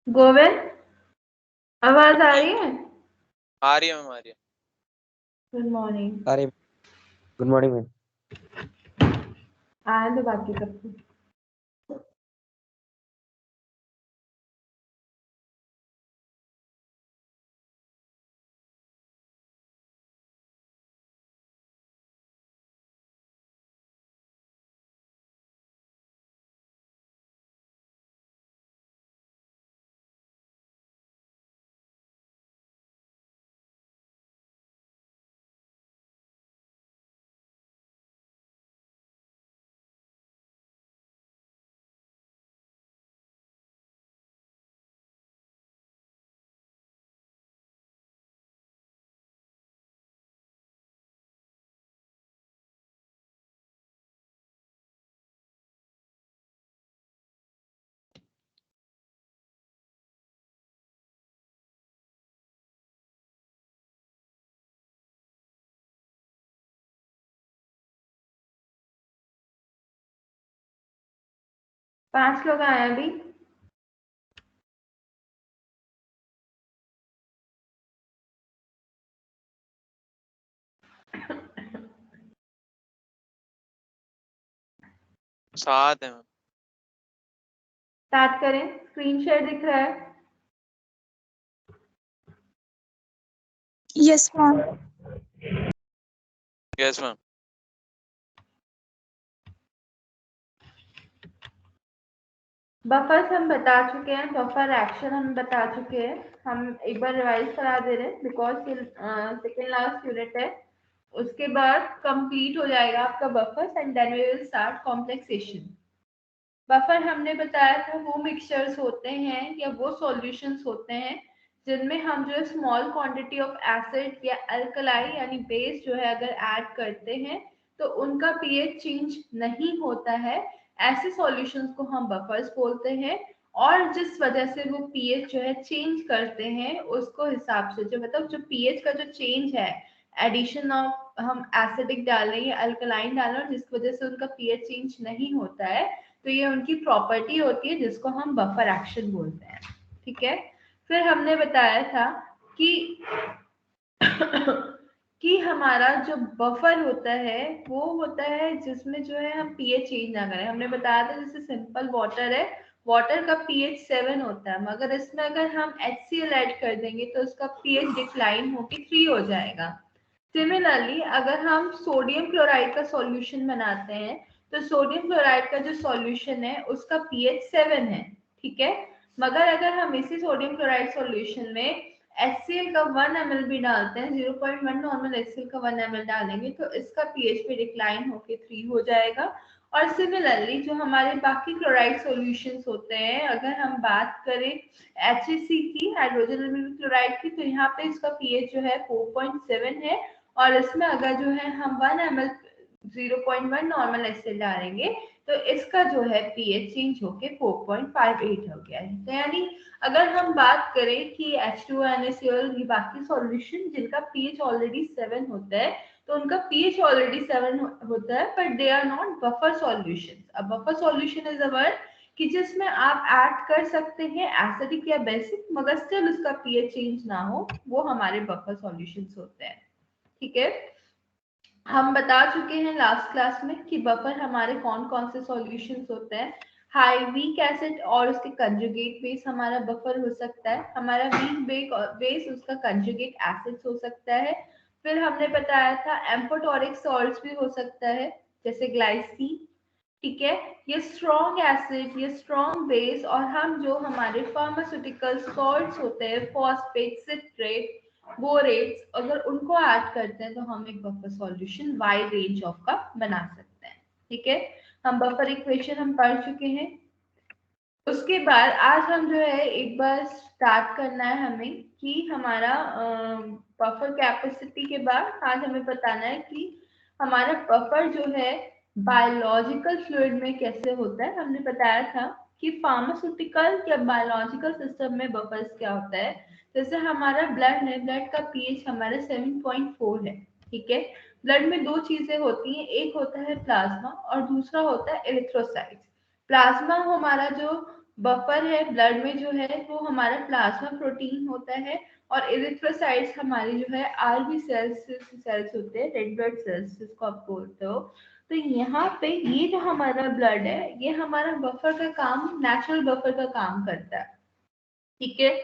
गोविंद, आवाज आ रही है? आ रही है मैम, आ रही है। Good morning. अरे गुड मॉर्निंग मैम। आए तो बाकी सबको। पांच लोग आए अभी। साथ है मैम। स्टार्ट करें। स्क्रीन शेयर दिख रहा है? Yes ma'am. Yes ma'am. Buffers हम बता चुके हैं, बफर एक्शन हम बता चुके हैं। हम एक बार रिवाइज करा दे रहे हैं बिकॉज सेकेंड लास्ट यूनिट है। उसके बाद कंप्लीट हो जाएगा आपका buffers and then we will start complexation. Buffer हमने बताया था वो मिक्सचर्स होते हैं या वो सॉल्यूशंस होते हैं जिनमें हम जो स्मॉल क्वांटिटी ऑफ एसिड या अल्कलाई यानी बेस जो है अगर ऐड करते हैं तो उनका पीएच चेंज नहीं होता है। ऐसे सॉल्यूशंस को हम बफर्स बोलते हैं। और जिस वजह से वो पीएच जो है चेंज करते हैं उसको हिसाब से जो मतलब जो पीएच का जो चेंज है, एडिशन ऑफ हम एसिडिक डाल रहे हैं या अल्कलाइन डाल रहे हैं जिस वजह से उनका पीएच चेंज नहीं होता है, तो ये उनकी प्रॉपर्टी होती है जिसको हम बफर एक्शन बोलते हैं। ठीक है। फिर हमने बताया था कि कि हमारा जो बफर होता है वो होता है जिसमें जो है हम पीएच चेंज ना करें। हमने बताया था जैसे सिंपल वाटर है, वाटर का पीएच 7 होता है, मगर इसमें अगर हम HCl ऐड कर देंगे तो उसका पीएच डिक्लाइन होकर 3 हो जाएगा। सिमिलरली अगर हम सोडियम क्लोराइड का सॉल्यूशन बनाते हैं तो सोडियम क्लोराइड का जो सॉल्यूशन है उसका पीएच 7 है। ठीक है। मगर अगर हम इसी सोडियम क्लोराइड सॉल्यूशन में HCl का 1 ml भी डालते हैं, 0.1 नॉर्मल HCl का 1 ml डालेंगे तो इसका पीएच भी डिक्लाइन होके 3 हो जाएगा। और सिमिलरली जो हमारे बाकी क्लोराइड सॉल्यूशंस होते हैं, अगर हम बात करें HAC की, हाइड्रोजन एल्यूमिनियम क्लोराइड की, तो यहाँ पे इसका पीएच जो है 4.7 है। और इसमें अगर जो है हम 1 ml 0.1 नॉर्मल HCl डालेंगे तो इसका जो है पीएच चेंज होके 4.58 हो गया है। तो यानी अगर हम बात करें कि H2NaCl ये बाकी सॉल्यूशन जिनका पीएच ऑलरेडी 7 होता है तो उनका पीएच ऑलरेडी 7 होता है, but they are not buffer solution. अब buffer solution is a word कि जिसमें आप ऐड कर सकते हैं एसिडिक या बेसिक मगर स्टिल उसका पीएच चेंज ना हो, वो हमारे बफर सॉल्यूशंस होते हैं। ठीक है। हम बता चुके हैं लास्ट क्लास में कि बफर हमारे कौन कौन से सॉल्यूशंस होते हैं। हाई वीक एसिड और उसके कंजुगेट बेस हमारा बफर हो सकता है। हमारा वीक बेस उसका कंजुगेट एसिड हो सकता है। फिर हमने बताया था एम्फोटोरिक सॉल्ट्स भी हो सकता है जैसे ग्लाइसिन। ठीक है। ये स्ट्रॉन्ग एसिड, ये स्ट्रॉन्ग बेस, और हम जो हमारे फार्मास्यूटिकल सॉल्ट्स होते हैं फॉस्फेट, सिट्रेट, बोरेट्स, अगर उनको ऐड करते हैं तो हम एक buffer solution wide range of का बना सकते हैं। ठीक है। हम बफर इक्वेशन हम पढ़ चुके हैं। उसके बाद आज हम जो है एक बार स्टार्ट करना है हमें कि हमारा बफर कैपेसिटी के बाद आज हमें बताना है कि हमारा बफर जो है बायोलॉजिकल फ्लूइड में कैसे होता है। हमने बताया था कि फार्मास्यूटिकल या बायोलॉजिकल सिस्टम में बफर्स क्या होता है। जैसे हमारा ब्लड है, ब्लड का पीएच हमारा 7.4 है। ठीक है। ब्लड में दो चीजें होती हैं, एक होता है प्लाज्मा और दूसरा होता है एरिथ्रोसाइट्स। प्लाज्मा हमारा जो बफर है ब्लड में जो है वो हमारा प्लाज्मा प्रोटीन होता है, और इरिथ्रोसाइट्स हमारी जो है आरबी सेल्स होते हैं, रेड ब्लड सेल्स जिसको आप बोलते हो। तो यहाँ पे ये जो हमारा ब्लड है ये हमारा बफर का काम, नेचुरल बफर का काम करता है। ठीक है,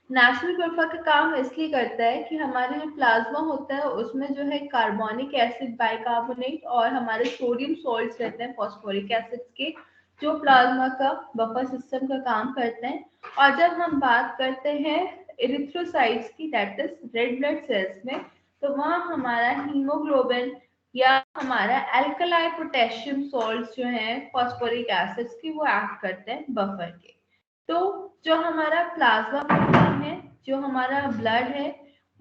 नेचुरल बफर का काम इसलिए करता है कि हमारे जो प्लाज्मा होता है उसमें जो है कार्बोनिक एसिड, बाइकार्बोनेट और हमारे सोडियम सॉल्ट्स रहते हैं फॉस्फोरिक एसिड्स के, जो प्लाज्मा का बफर सिस्टम का काम करते हैं। और जब हम बात करते हैं इरिथ्रोसाइट्स की, that is red blood cells में, तो वहाँ हमारा हीमोग्लोबिन या हमारा एल्कलाई पोटेशियम सॉल्ट्स जो है फॉस्फोरिक एसिड्स की, वो एक्ट करते हैं बफर के। तो जो हमारा प्लाज्मा प्रोटीन है, जो हमारा ब्लड है,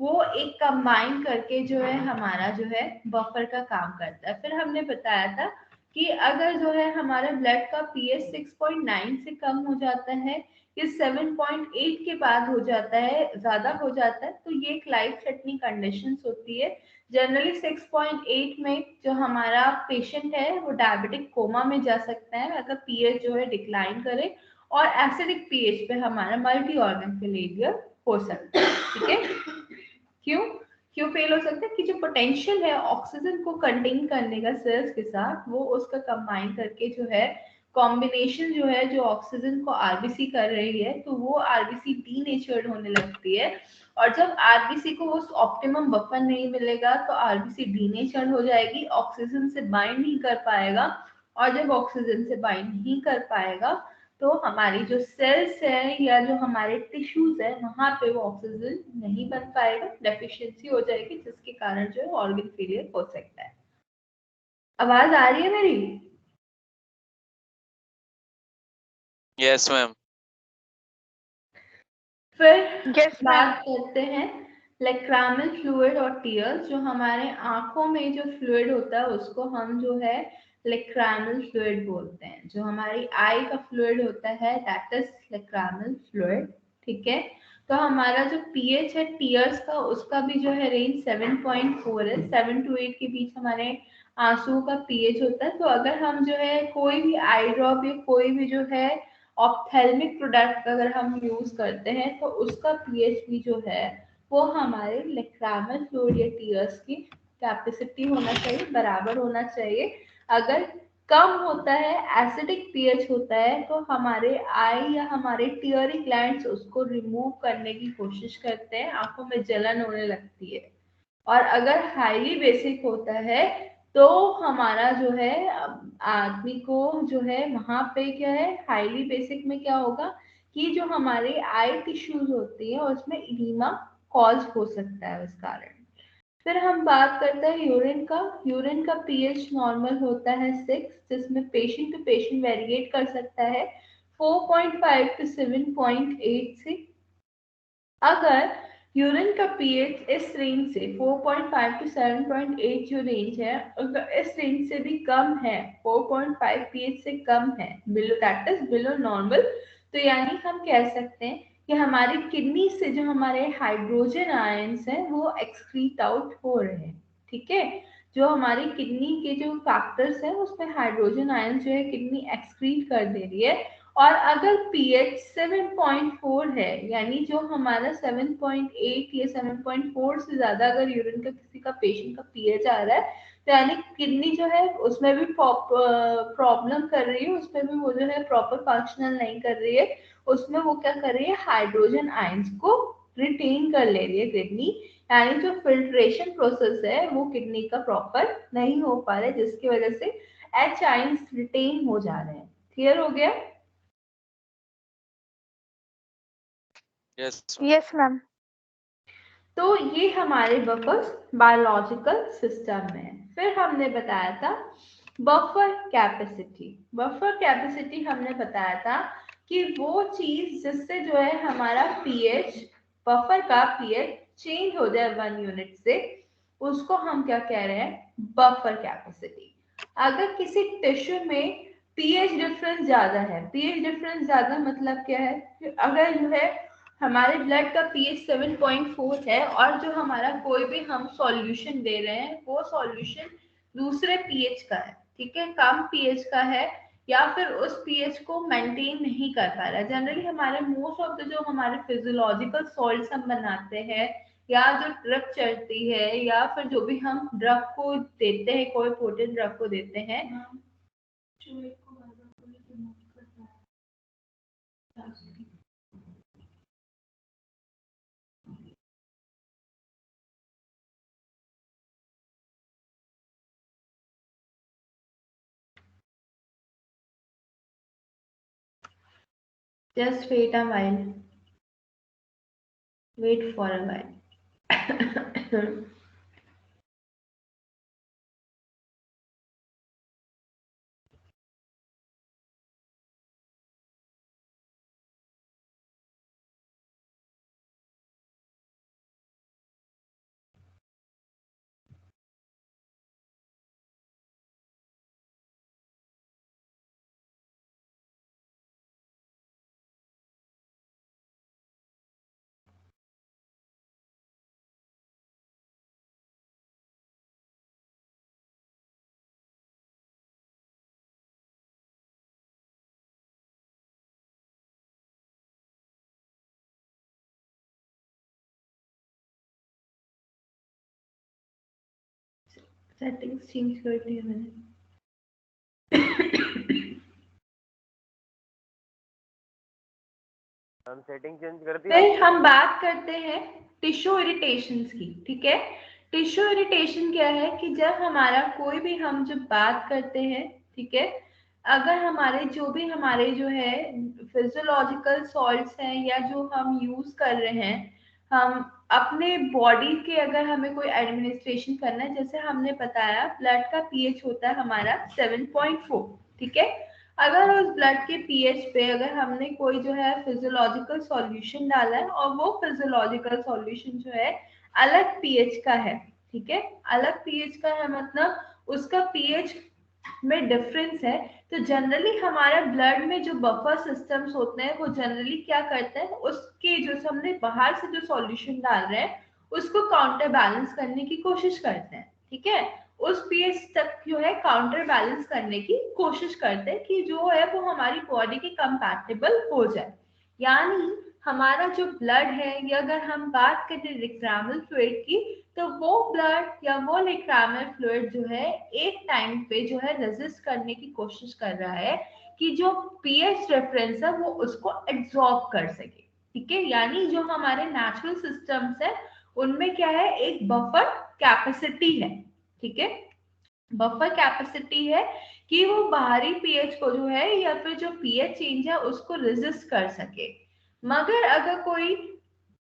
वो एक कंबाइन करके जो है हमारा जो है बफर का काम करता है। फिर हमने बताया था कि अगर जो है हमारे ब्लड का पीएच 6.9 से कम हो जाता है या 7.8 के बाद हो जाता है, ज्यादा हो जाता है, तो ये एक लाइफ थ्रेटनिंग कंडीशन होती है। जनरली 6.8 में जो हमारा पेशेंट है वो डायबिटिक कोमा में जा सकता है अगर पीएच जो है डिक्लाइन करे, और एसिडिक पीएच पे हमारा मल्टी ऑर्गन फेलियर हो सकता है। ठीक है, क्यों क्यों फेल हो सकता है कि जो पोटेंशियल है ऑक्सीजन को कंटेन करने का सेल्स के साथ, वो उसका कंबाइन करके जो है कॉम्बिनेशन जो है, जो ऑक्सीजन को आरबीसी कर रही है, तो वो आरबीसी डीनेचर्ड होने लगती है। और जब आरबीसी को उस ऑप्टिमम बफर नहीं मिलेगा तो आरबीसी डीनेचर्ड हो जाएगी, ऑक्सीजन से बाइंड नहीं कर पाएगा, और जब ऑक्सीजन से बाइंड नहीं कर पाएगा तो हमारी जो सेल्स है या जो हमारे टिश्यूज है वहां पे वो ऑक्सीजन नहीं बन पाएगा, डेफिशिएंसी हो जाएगी, जिसके कारण जो है ऑर्गन फेलियर हो सकता है। आवाज आ रही है मेरी? Yes ma'am. फिर बात करते हैं लेक्रामल फ्लूइड और टीयर्स। जो हमारे आंखों में जो फ्लूइड होता है उसको हम जो है लेक्रामल फ्लूइड बोलते हैं। जो हमारी आई का फ्लूइड होता है दैट इज लेक्रामल फ्लूइड। ठीक है, तो हमारा जो पीएच है टीयर्स का, उसका भी जो है रेंज 7.4 है। 7 to 8 के बीच हमारे आंसुओं का पीएच होता है। तो अगर हम जो है कोई भी आई ड्रॉप या कोई भी जो है ऑप्थेल्मिक प्रोडक्ट अगर हम यूज करते हैं तो उसका पीएच भी जो है वो हमारे लेक्रामल फ्लूइड या टीयर्स की कैपेसिटी होना चाहिए, बराबर होना चाहिए। अगर कम होता है, एसिडिक पीएच होता है, तो हमारे आई या हमारे टीयरी ग्लैंड्स उसको रिमूव करने की कोशिश करते हैं, आंखों में जलन होने लगती है। और अगर हाईली बेसिक होता है तो हमारा जो है आदमी को जो है वहां पे क्या है, हाईली बेसिक में क्या होगा कि जो हमारे आई टिश्यूज होती है उसमें इडीमा कॉज हो सकता है उस कारण। फिर हम बात करते हैं यूरिन का। यूरिन का पीएच नॉर्मल होता है 6, जिसमें पेशेंट टू पेशेंट वेरिएट कर सकता है 4.5 to 7.8 से। अगर यूरिन का पीएच इस रेंज से 4.5 to 7.8 जो रेंज है, अगर इस रेंज से भी कम है, 4.5 पीएच से कम है, below that is below normal, तो यानी हम कह सकते हैं कि हमारी किडनी से जो हमारे हाइड्रोजन आयंस हैं वो एक्सक्रीट आउट हो रहे हैं। ठीक है, जो हमारी किडनी के जो फैक्टर्स हैं उसमें हाइड्रोजन आयंस जो है किडनी एक्सक्रीट कर दे रही है। और अगर पीएच 7.4 है, यानी जो हमारा 7.8 या 7.4 से ज्यादा अगर यूरिन का किसी का पेशेंट का पीएच आ रहा है, तो यानी किडनी जो है उसमें भी प्रॉब्लम कर रही है, उसमें भी वो जो है प्रॉपर फंक्शनल नहीं कर रही है, उसमें वो क्या कर रही है, हाइड्रोजन आयंस को रिटेन कर ले रही है किडनी, यानी जो फिल्ट्रेशन प्रोसेस है वो किडनी का प्रॉपर नहीं हो पा रहा है, जिसकी वजह से एच आयंस रिटेन हो जा रहे हैं। क्लियर हो गया? Yes ma'am. तो ये हमारे बफर्स बायोलॉजिकल सिस्टम में है। फिर हमने बताया था बफर कैपेसिटी। बफर कैपेसिटी हमने बताया था कि वो चीज जिससे जो है हमारा पीएच, बफर का पीएच चेंज हो जाए 1 यूनिट से, उसको हम क्या कह रहे हैं, बफर कैपेसिटी। अगर किसी टिश्यू में पीएच डिफरेंस ज्यादा है, पीएच डिफरेंस ज्यादा मतलब क्या है, अगर जो है हमारे ब्लड का पीएच 7.4 है और जो हमारा कोई भी हम सॉल्यूशन दे रहे हैं वो सॉल्यूशन दूसरे पीएच का है, ठीक है, कम पीएच का है, या फिर उस पीएच को मेंटेन नहीं कर पा रहा। जनरली हमारे मोस्ट ऑफ द जो हमारे फिजियोलॉजिकल सॉल्ट्स हम बनाते हैं या जो ड्रग चलती है या फिर जो भी हम ड्रग को देते हैं, कोई पोटेंट ड्रग को देते हैं, just wait a while, wait for a while. Settings change कर दिया मैंने। हम सेटिंग चेंज कर दी। फिर हम बात करते हैं टिश्यू इरिटेशंस की। ठीक है, टिश्यू इरिटेशन क्या है कि जब हमारा कोई भी हम जब बात करते हैं, ठीक है, अगर हमारे जो है फिजियोलॉजिकल सॉल्ट्स हैं या जो हम यूज कर रहे हैं, हम अपने बॉडी के अगर हमें कोई एडमिनिस्ट्रेशन करना है, जैसे हमने बताया ब्लड का पीएच होता है हमारा 7.4, ठीक है। अगर उस ब्लड के पीएच पे अगर हमने कोई जो है फिजियोलॉजिकल सॉल्यूशन डाला है और वो फिजियोलॉजिकल सॉल्यूशन जो है अलग पीएच का है, ठीक है, अलग पीएच का है मतलब उसका पीएच में डिफरेंस है, तो जनरली हमारा ब्लड में जो बफर सिस्टम्स होते हैं वो जनरली क्या करते हैं, उसके जो हमने बाहर से जो सॉल्यूशन डाल रहे हैं उसको काउंटर बैलेंस करने की कोशिश करते हैं, ठीक है, उस पीएच तक जो है काउंटर बैलेंस करने की कोशिश करते हैं कि जो है वो हमारी बॉडी के कंपैटिबल हो जाए। यानी हमारा जो ब्लड है, या अगर हम बात करें लिक्रामल फ्लूइड की, तो वो ब्लड या वो लिक्रामल फ्लूइड जो है एक टाइम पे जो है रेजिस्ट करने की कोशिश कर रहा है कि जो पीएच रेफरेंस है वो उसको एब्जॉर्ब कर सके, ठीक है। यानी जो हमारे नेचुरल सिस्टम्स है उनमें क्या है, एक बफर कैपेसिटी है, ठीक है, बफर कैपेसिटी है कि वो बाहरी पीएच को जो है या फिर जो पीएच चेंज है उसको रेजिस्ट कर सके। मगर अगर कोई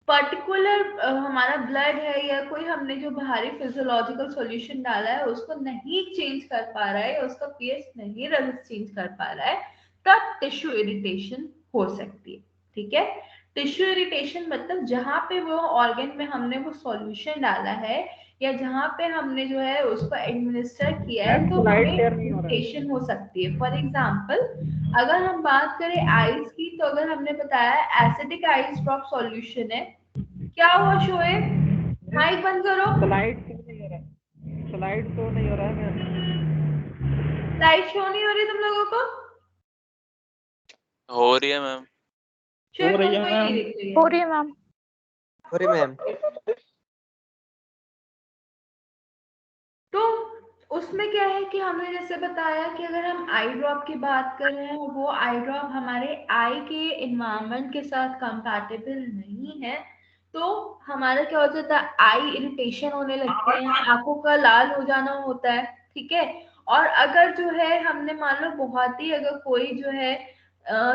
पर्टिकुलर हमारा ब्लड है या कोई हमने जो बाहरी फिजियोलॉजिकल सॉल्यूशन डाला है उसको नहीं चेंज कर पा रहा है, उसका पीएच नहीं रेजिस्ट चेंज कर पा रहा है, तब टिश्यू इरिटेशन हो सकती है, ठीक है। टिश्यू इरिटेशन मतलब जहां पे वो ऑर्गन में हमने वो सॉल्यूशन डाला है या जहां पे हमने जो है उसको एडमिनिस्टर किया है तो हमें इरिटेशन हो सकती है। फॉर एग्जांपल अगर हम बात करें आइस की, तो अगर हमने बताया एसिडिक आइस ड्रॉप सॉल्यूशन है, क्या हुआ शोएब, माइक बंद करो। स्लाइड शो नहीं हो रहा है, स्लाइड शो नहीं हो रहा है मैम। लाइट शो नहीं हो रही तुम लोगों को? हो रही है मैम। शोएब हो रही तुमको है ही नहीं मैम। दिख रही है। हो रही है मैम। Sorry ma'am. तो उसमें क्या है कि हमने जैसे बताया कि अगर हम आई ड्रॉप की बात कर रहे हैं, वो आई ड्रॉप हमारे आई के इन्वायरमेंट के साथ कंपैटिबल नहीं है, तो हमारा क्या हो जाता है, आई इरिटेशन होने लगती है, आंखों का लाल हो जाना होता है, ठीक है। और अगर जो है हमने मान लो बहुत ही अगर कोई जो है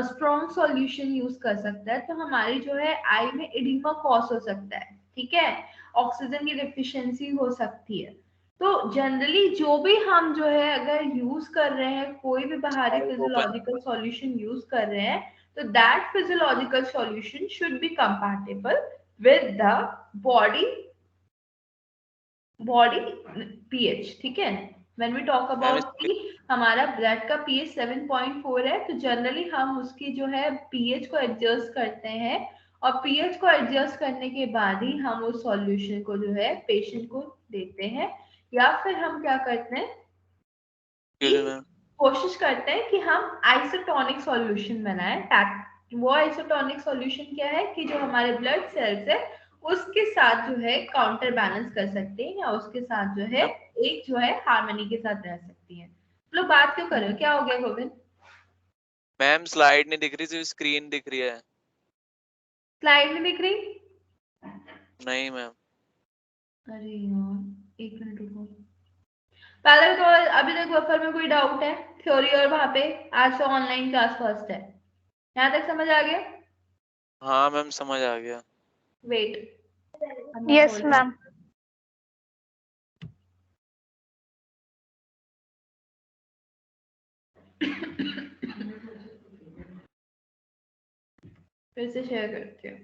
स्ट्रॉन्ग सॉल्यूशन यूज कर सकता है, तो हमारी जो है आई में एडिमा कॉज हो सकता है, ठीक है, ऑक्सीजन की डिफिशियंसी हो सकती है। तो जनरली जो भी हम जो है अगर यूज कर रहे हैं, कोई भी बाहरी फिजियोलॉजिकल सॉल्यूशन यूज कर रहे हैं, तो that physiological solution should be compatible with the body pH, ठीक है। व्हेन वी टॉक अबाउट कि हमारा ब्लड का पीएच 7.4 है, तो जनरली हम उसकी जो है पीएच को एडजस्ट करते हैं और पीएच को एडजस्ट करने के बाद ही हम उस सॉल्यूशन को जो है पेशेंट को देते हैं, या फिर हम क्या करते हैं मैम कोशिश करते हैं कि हम आइसोटोनिक सॉल्यूशन बनाएं। वो आइसोटोनिक सॉल्यूशन क्या है कि जो हमारे ब्लड सेल्स है उसके साथ जो है काउंटर बैलेंस कर सकते हैं या उसके साथ जो है एक जो है हार्मनी के साथ रह सकती है। लोग बात क्यों कर रहे हो, क्या हो गया गोविंद? मैम स्लाइड नहीं दिख रही, सिर्फ स्क्रीन दिख रही है। स्लाइड नहीं दिख रही? नहीं मैम। अरे यार एक मिनट रुको। पहले तो अभी तक बफर में कोई डाउट है थ्योरी और वहां पे आज तो ऑनलाइन क्लास फर्स्ट है, यहाँ तक समझ आ गया? हाँ मैम समझ आ गया। Wait yes ma'am. फिर से शेयर करती हूँ।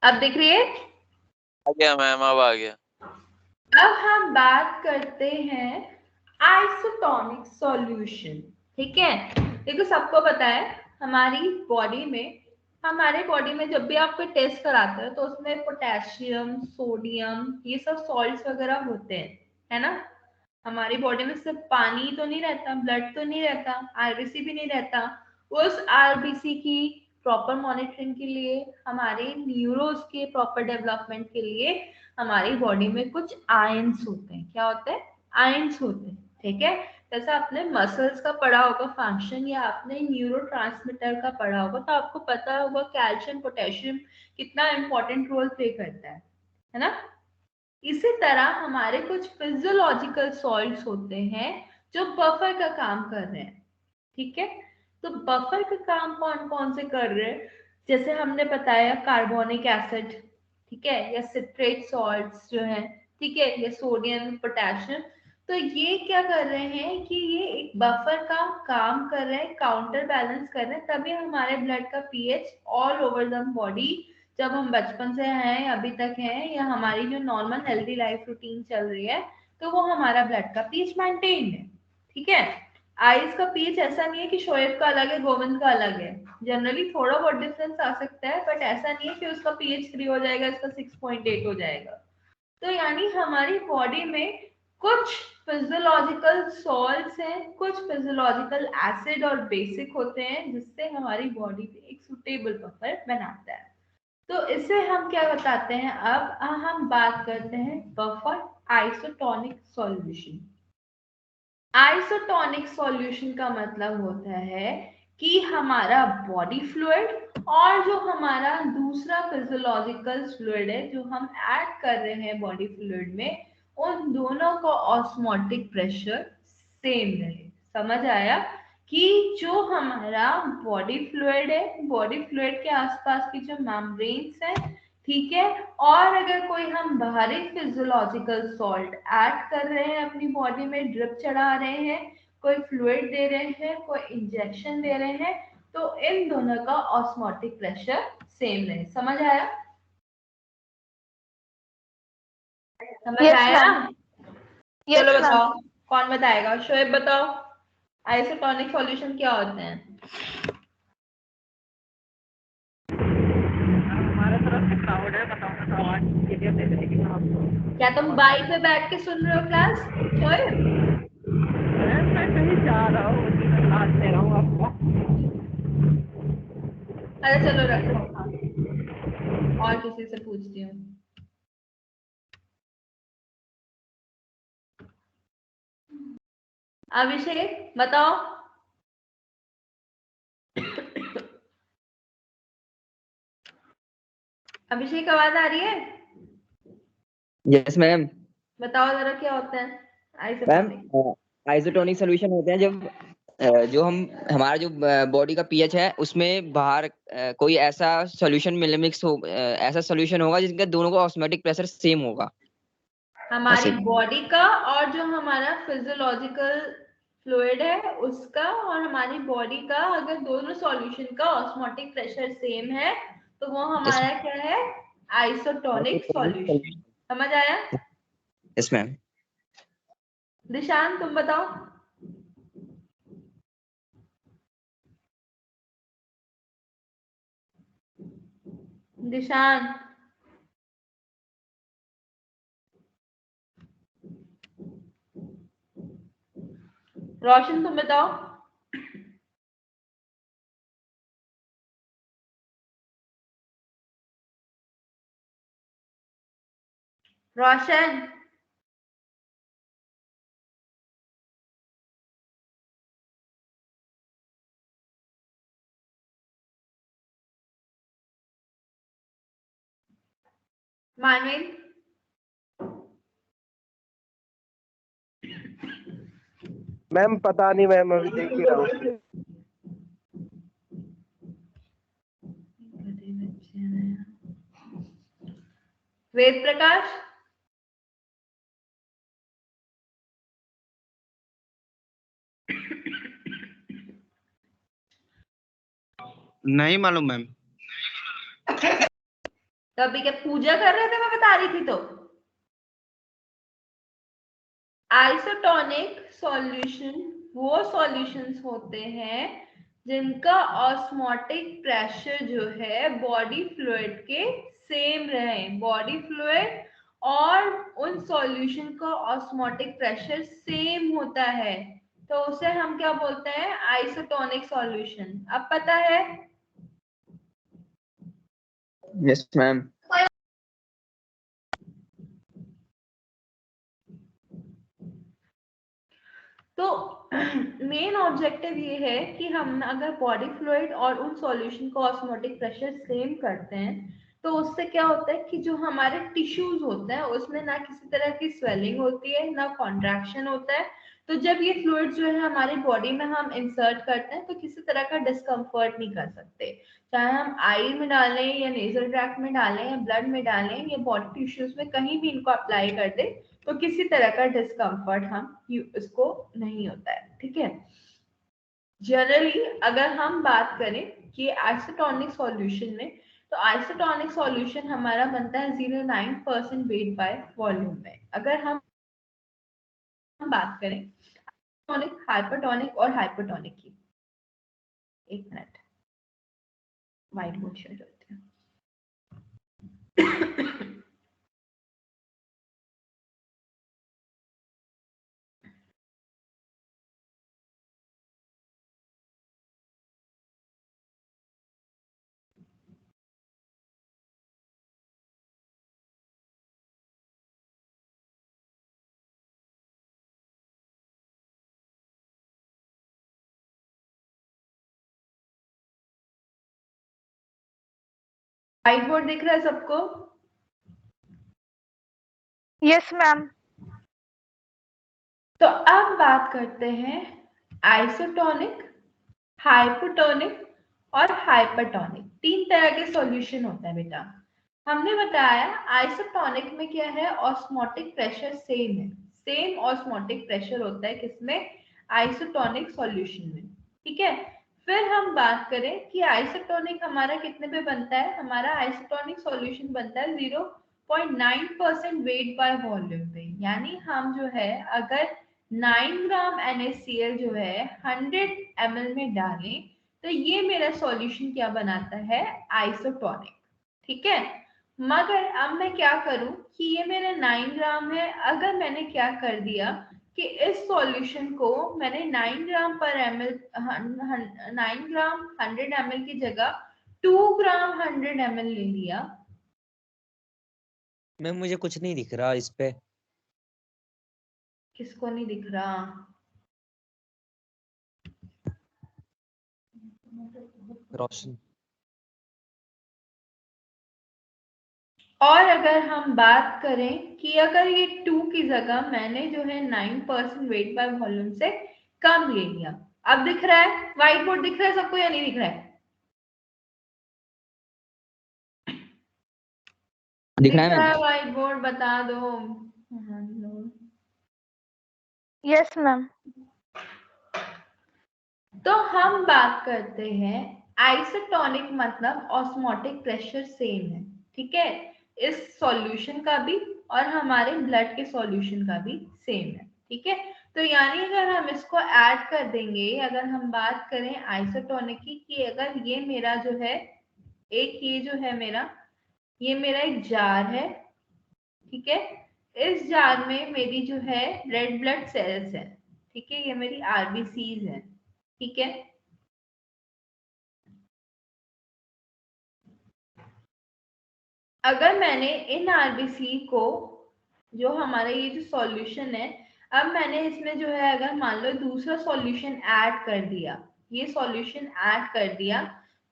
अब दिख रही है? आ गया मैम, अब आ गया। अब हम बात करते हैं आइसोटोनिक सॉल्यूशन। ठीक है, देखो सबको पता है हमारी बॉडी में जब भी आप कोई टेस्ट कराते हो तो उसमें पोटेशियम, सोडियम, ये सब सॉल्ट्स वगैरह होते हैं, है ना? हमारी बॉडी में सिर्फ पानी तो नहीं रहता, ब्लड तो नहीं रहता, आरबीसी भी नहीं रहता। उस आरबीसी की प्रॉपर मॉनिटरिंग के लिए, हमारे न्यूरोस के प्रॉपर डेवलपमेंट के लिए हमारी बॉडी में कुछ आयंस होते हैं। क्या होते हैं? आयंस होते हैं। ठीक है, जैसे आपने मसल्स का पढ़ा होगा फंक्शन या आपने न्यूरोट्रांसमीटर का पढ़ा होगा तो आपको पता होगा कैल्शियम पोटेशियम कितना इंपॉर्टेंट रोल प्ले करता है ना? इसी तरह हमारे कुछ फिजियोलॉजिकल सॉल्ट्स होते हैं जो बफर का काम कर रहे हैं। ठीक है, तो बफर का काम कौन कौन से कर रहे हैं? जैसे हमने बताया कार्बोनिक एसिड, ठीक है, या सिट्रेट सॉल्ट्स जो है, ठीक है, या सोडियम पोटेशियम। तो ये क्या कर रहे हैं कि ये एक बफर का काम कर रहे हैं, काउंटर बैलेंस कर रहे हैं, तभी हमारे ब्लड का pH all over the body, जब हम बचपन से हैं अभी तक हैं या हमारी जो नॉर्मल हेल्दी लाइफ रूटीन चल रही है तो वो हमारा ब्लड का पीएच मेंटेन है। ठीक है, आइस का पीएच ऐसा नहीं है कि शोएब का अलग है गोविंद का अलग है। जनरली थोड़ा बहुत डिफरेंस आ सकता है बट ऐसा नहीं है कि उसका पीएच 3 हो जाएगा इसका 6.8 हो जाएगा। तो यानी हमारी बॉडी में कुछ फिजियोलॉजिकल सॉल्ट्स हैं, कुछ फिजियोलॉजिकल एसिड और बेसिक होते हैं जिससे हमारी बॉडी पे एक सुटेबल बफर बनाता है। तो इसे हम क्या बताते हैं? अब हम बात करते हैं buffer isotonic solution. Isotonic solution का मतलब होता है कि हमारा बॉडी फ्लूइड और जो हमारा दूसरा फिजियोलॉजिकल फ्लूइड है जो हम ऐड कर रहे हैं बॉडी फ्लूइड में, उन दोनों का ऑस्मोटिक प्रेशर सेम रहे। समझ आया? कि जो हमारा बॉडी फ्लूइड है, बॉडी फ्लूइड के आसपास की जो मेम्ब्रेन्स है, ठीक है, और अगर कोई हम बाहरी फिजियोलॉजिकल सॉल्ट ऐड कर रहे हैं अपनी बॉडी में, ड्रिप चढ़ा रहे हैं, कोई फ्लूइड दे रहे हैं, कोई इंजेक्शन दे रहे हैं, तो इन दोनों का ऑस्मोटिक प्रेशर सेम रहे। समझ आया? समझ Yes, आया? ma'am. चलो Yes, बताओ, ma'am. कौन बताएगा? शोएब बताओ, आइसोटोनिक सॉल्यूशन क्या होते हैं? हमारे तरफ से क्राउड है, बताओ आवाज क्लियर दे देगी आपको। क्या तुम बाइक पे बैठ के सुन रहे हो क्लास? शोएब मैं कहीं जा रहा हूँ, उसी में क्लास ले रहा हूँ आपको। अरे चलो रखो, और किसी से पूछती हूँ। अभिषेक बताओ। अभिषेक आवाज आ रही है? Yes ma'am. बताओ जरा क्या होता है मैम आइसोटोनिक? आइसोटोनिक सॉल्यूशन होते हैं जब जो हम हमारा जो बॉडी का पीएच है उसमें बाहर कोई ऐसा सॉल्यूशन मिक्स हो, ऐसा सॉल्यूशन होगा जिनका दोनों का ऑस्मोटिक प्रेशर सेम होगा। हमारी ऐसे बॉडी का और जो हमारा फिजियोलॉजिकल फ्लूइड है उसका, और हमारी बॉडी का अगर दोनों सॉल्यूशन का ऑस्मोटिक प्रेशर सेम है तो वो यस हमारा क्या है? Isotonic solution. समझ आया? Yes ma'am. दिशान तुम बताओ। दिशान, रोशन तुम बताओ। रोशन, मानवीन, मैम पता नहीं मैम, अभी देख ही रहा हूँ। वेद प्रकाश, नहीं मालूम मैम। तो अभी क्या पूजा कर रहे थे, मैं बता रही थी तो। आइसोटोनिक सॉल्यूशन वो सॉल्यूशंस होते हैं जिनका ऑस्मोटिक प्रेशर जो है बॉडी फ्लूइड के सेम रहे। बॉडी फ्लूइड और उन सॉल्यूशन का ऑस्मोटिक प्रेशर सेम होता है, तो उसे हम क्या बोलते हैं? Isotonic solution. अब पता है? Yes ma'am. तो मेन ऑब्जेक्टिव ये है कि हम अगर बॉडी फ्लूइड और उन सॉल्यूशन को ऑस्मोटिक प्रेशर सेम करते हैं तो उससे क्या होता है कि जो हमारे टिश्यूज होते हैं उसमें ना किसी तरह की स्वेलिंग होती है ना कॉन्ट्रैक्शन होता है। तो जब ये फ्लूइड जो है हमारी बॉडी में हम इंसर्ट करते हैं तो किसी तरह का डिस्कम्फर्ट नहीं कर सकते, चाहे हम आई में डालें या नेजल ट्रैक्ट में डालें या ब्लड में डालें या बॉडी टिश्यूज में कहीं भी इनको अप्लाई कर दें तो किसी तरह का डिस्कम्फर्ट इसको नहीं होता है। ठीक है। जनरली अगर हम बात करें कि आइसोटोनिक सॉल्यूशन में, तो आइसोटोनिक सॉल्यूशन हमारा बनता है 0.9% वेट बाय वॉल्यूम में। अगर हम बात करें टॉनिक, हाइपरटोनिक और हाइपोटोनिक की, एक मिनट व्हाइट बोर्ड शेयर करते हैं। व्हाइट बोर्ड दिख रहा है सबको? Yes ma'am. तो अब बात करते हैं आइसोटोनिक, हाइपोटोनिक और हाइपरटोनिक। तीन तरह के सॉल्यूशन होता है बेटा। हमने बताया आइसोटोनिक में क्या है, ऑस्मोटिक प्रेशर सेम है। सेम ऑस्मोटिक प्रेशर होता है किसमें? आइसोटोनिक सॉल्यूशन में। ठीक है। फिर हम बात करें कि आइसोटोनिक हमारा कितने पे बनता है? हमारा आइसोटोनिक सॉल्यूशन बनता है 0.9% वेट बाय वॉल्यूम पे। यानी हम जो है अगर 9 ग्राम NaCl जो है 100 ml में डालें तो ये मेरा सॉल्यूशन क्या बनाता है? आइसोटोनिक। ठीक है। मगर अब मैं क्या करूं कि ये मेरा 9 ग्राम है, अगर मैंने क्या कर दिया कि इस सॉल्यूशन को मैंने 9 ग्राम पर ml 9 ग्राम 100 ml की जगह 2 ग्राम 100 ml ले लिया। मैम मुझे कुछ नहीं दिख रहा इस पे। किसको नहीं दिख रहा? रोशन। और अगर हम बात करें कि अगर ये 2 की जगह मैंने जो है 9% वेट बाय वॉल्यूम से कम ले लिया, अब दिख रहा है? व्हाइट बोर्ड दिख रहा है सबको या नहीं दिख रहा है? दिख रहा है मैम। व्हाइट बोर्ड बता दो। Yes ma'am. तो हम बात करते हैं आइसोटोनिक मतलब ऑस्मोटिक प्रेशर सेम है। ठीक है। इस सॉल्यूशन का भी और हमारे ब्लड के सॉल्यूशन का भी सेम है। ठीक है। तो यानी अगर हम इसको ऐड कर देंगे, अगर हम बात करें आइसोटोनिक की कि अगर ये मेरा जो है एक ये जो है मेरा ये मेरा एक जार है, ठीक है। इस जार में मेरी जो है रेड ब्लड सेल्स है, ठीक है, ये मेरी आरबीसीज है, ठीक है। अगर मैंने इन आरबीसी को, जो हमारा ये जो सॉल्यूशन है, अब मैंने इसमें जो है अगर मान लो दूसरा सॉल्यूशन ऐड कर दिया, ये सॉल्यूशन ऐड कर दिया,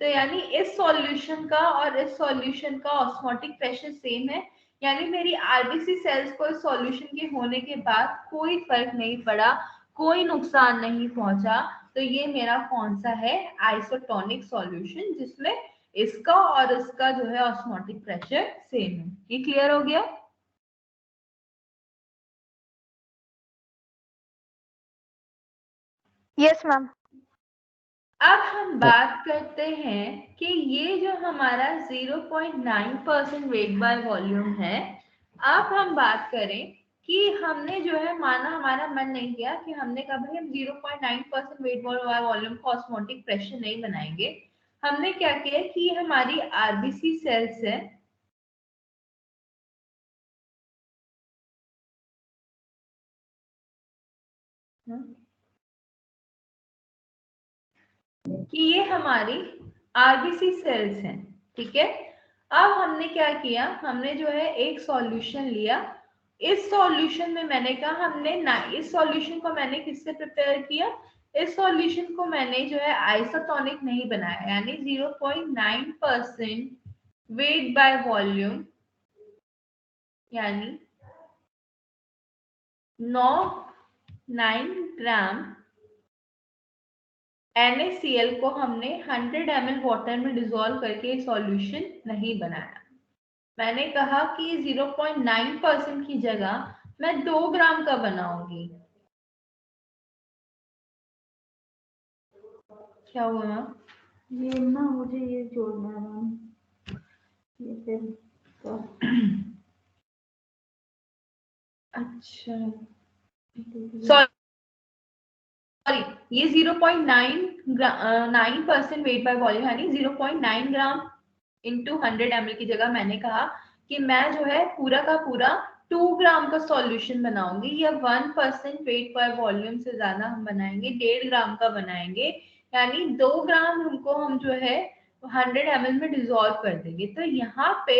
तो यानी इस सॉल्यूशन का और इस सॉल्यूशन का ऑस्मोटिक प्रेशर सेम है, यानी मेरी आरबीसी सेल्स को इस सॉल्यूशन के होने के बाद कोई फर्क नहीं पड़ा, कोई नुकसान नहीं पहुंचा। तो ये मेरा कौन सा है, आइसोटोनिक सॉल्यूशन, जिसमें इसका और इसका जो है ऑस्मोटिक प्रेशर सेम है। ये क्लियर हो गया? Yes ma'am. अब हम बात करते हैं कि ये जो हमारा 0.9% वेट बाय वॉल्यूम है, अब हम बात करें कि हमने जो है माना हमारा मन नहीं किया कि हमने कहा भाई हम 0.9% वेट बाय वॉल्यूम को ऑस्मोटिक प्रेशर नहीं बनाएंगे। हमने क्या किया कि हमारी आरबीसी सेल्स है, कि ये हमारी आरबीसी सेल्स हैं, ठीक है। अब हमने क्या किया, हमने जो है एक सॉल्यूशन लिया, इस सॉल्यूशन में मैंने कहा हमने ना, इस सॉल्यूशन को मैंने किससे प्रिपेयर किया, इस सॉल्यूशन को मैंने जो है आइसोटोनिक नहीं बनाया, यानी 0.9% वेट बाय वॉल्यूम, यानी 9 ग्राम NaCl को हमने 100 ml वाटर में डिसॉल्व करके सॉल्यूशन नहीं बनाया। मैंने कहा कि 0.9% की जगह मैं 2 ग्राम का बनाऊंगी। क्या हुआ? ये ना मुझे ये जोड़ना है मैम, ये फिर अच्छा सॉरी, ये 0.9% वेट बाय वॉल्यूम, यानी 0.9 ग्राम इंटू 100 ml की जगह मैंने कहा कि मैं जो है पूरा का पूरा 2 ग्राम का सॉल्यूशन बनाऊंगी, या 1% वेट बाय वॉल्यूम से ज्यादा हम बनाएंगे, 1.5 ग्राम का बनाएंगे, यानी 2 ग्राम हमको हम जो है 100 ml में डिसॉल्व कर देंगे। तो यहाँ पे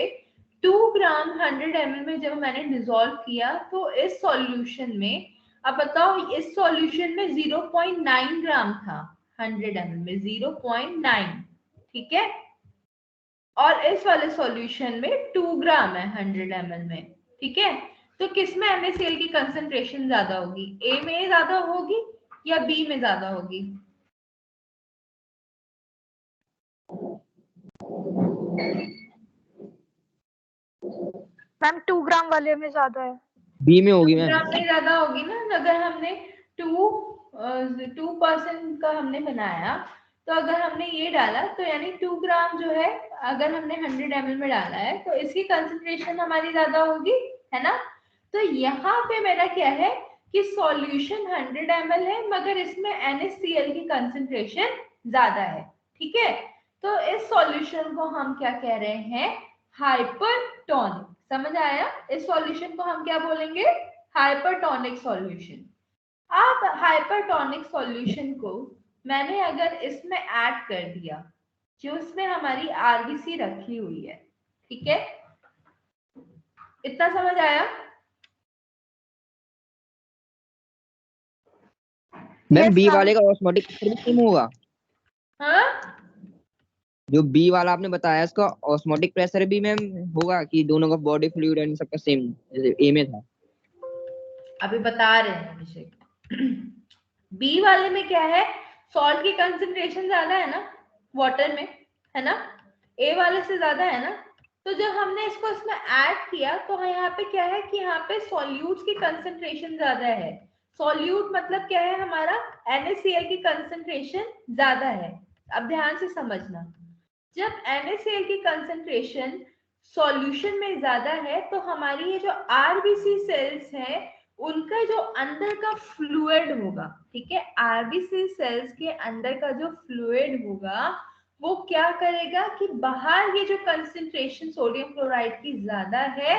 2 ग्राम 100 ml में जब मैंने डिसॉल्व किया, तो इस सॉल्यूशन में, अब बताओ इस सॉल्यूशन में 0.9 ग्राम था 100 ml में, 0.9, ठीक है, और इस वाले सॉल्यूशन में 2 ग्राम है 100 ml में, ठीक है। तो किसमें NaCl की कंसंट्रेशन ज्यादा होगी, ए में ज्यादा होगी या बी में ज्यादा होगी? मैम 2 ग्राम वाले में ज्यादा है। बी में होगी मैम। ग्राम में ज्यादा होगी ना। अगर हमने 2% का हमने बनाया, तो अगर हमने ये डाला तो यानी 2 ग्राम जो है अगर हमने 100 ml में डाला है, तो इसकी कंसंट्रेशन हमारी ज्यादा होगी, है ना। तो यहाँ पे मेरा क्या है कि सॉल्यूशन 100 ml है, मगर इसमें NaCl की कंसंट्रेशन ज्यादा है, ठीक है। तो इस सॉल्यूशन को हम क्या कह रहे हैं, हाइपरटोनिक। समझ आया? इस सॉल्यूशन को हम क्या बोलेंगे, हाइपरटोनिक सॉल्यूशन। अब हाइपरटोनिक सॉल्यूशन को मैंने अगर इसमें ऐड कर दिया, जो इसमें हमारी आरबीसी रखी हुई है, ठीक है, इतना समझ आया? मैम बी Yes, वाले का ऑस्मोटिक प्रेशर सेम होगा? हाँ, जो बी वाला आपने बताया इसका ऑस्मोटिक प्रेशर भी मैम होगा कि दोनों का बॉडी फ्लूइड एंड सबका सेम जैसे ए में था? अभी बता रहे हैं अभिषेक। बी वाले में क्या है, सॉल्ट की कंसंट्रेशन ज्यादा है ना वाटर में, है ना, ए वाले से ज्यादा है ना। तो जब हमने इसको इसमें ऐड किया, तो यहाँ पे क्या है कि यहाँ पे सॉल्यूट्स की कंसंट्रेशन ज्यादा है। सॉल्यूट मतलब क्या है, हमारा NaCl की कंसंट्रेशन ज्यादा है। अब ध्यान से समझना, जब NaCl की कंसंट्रेशन सॉल्यूशन में ज्यादा है, तो हमारी ये जो आरबीसी सेल्स हैं, उनका जो अंदर का फ्लूइड होगा, ठीक है, आरबीसी सेल्स के अंदर का जो फ्लूइड होगा, वो क्या करेगा कि बाहर ये जो कंसंट्रेशन सोडियम क्लोराइड की ज्यादा है